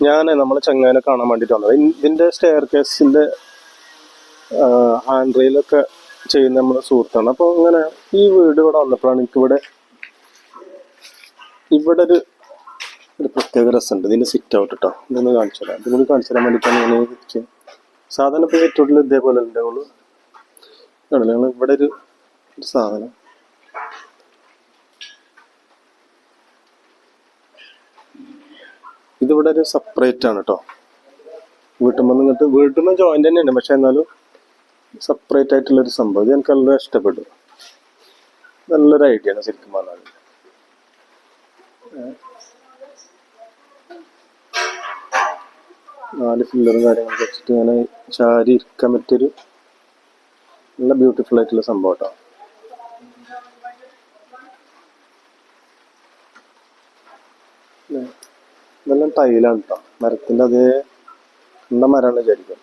ഞാൻ നമ്മളെ ചങ്ങാനെ കാണാൻ വേണ്ടിയിട്ട് വന്നത്. ഇതിൻ്റെ സ്റ്റെയർ കേസിൻ്റെ ഹാൻഡ് റെയിലൊക്കെ ചെയ്യുന്ന നമ്മുടെ സുഹൃത്താണ്. അപ്പോൾ ഇങ്ങനെ ഈ വീട് ഇവിടെ വന്നപ്പോഴാണ് എനിക്കിവിടെ ഇവിടെ ഒരു പ്രത്യേക രസമുണ്ട്. ഇതിൻ്റെ സിറ്റ് ഔട്ട് കേട്ടോ. ഇതൊന്ന് കാണിച്ചു തരാം. ഇതുകൂടി കാണിച്ചു തരാൻ വേണ്ടിയിട്ടാണ് ഞാൻ തിരിച്ച് സാധാരണ ഇപ്പോൾ സിറ്റ് ഔട്ടിൽ ഇതേപോലെ ഉണ്ടാവുള്ളൂ. ഞങ്ങൾ ഇവിടെ ഒരു സാധനം ഇതിവിടെ ഒരു സെപ്പറേറ്റ് ആണ് കേട്ടോ. വീട്ടിൽ ജോയിന്റ് തന്നെയാണ്, പക്ഷെ എന്നാലും സെപ്പറേറ്റ് ആയിട്ടുള്ളൊരു സംഭവം. ഇത് എനിക്ക് നല്ല ഇഷ്ടപ്പെട്ടു. നല്ലൊരു ഐഡിയ ആണ് ശരിക്കും പറഞ്ഞാൽ. 4 ഫില്ലറും കാര്യങ്ങളൊക്കെ വെച്ചിട്ട് ഇങ്ങനെ ചാരി ഇരിക്കാൻ പറ്റിയൊരു നല്ല ബ്യൂട്ടിഫുൾ ആയിട്ടുള്ള സംഭവം കേട്ടോ. ഇതെല്ലാം ടൈലാണ് കേട്ടോ. മരത്തിൻ്റെ അതേ നല്ല മരമാണ് വിചാരിക്കും.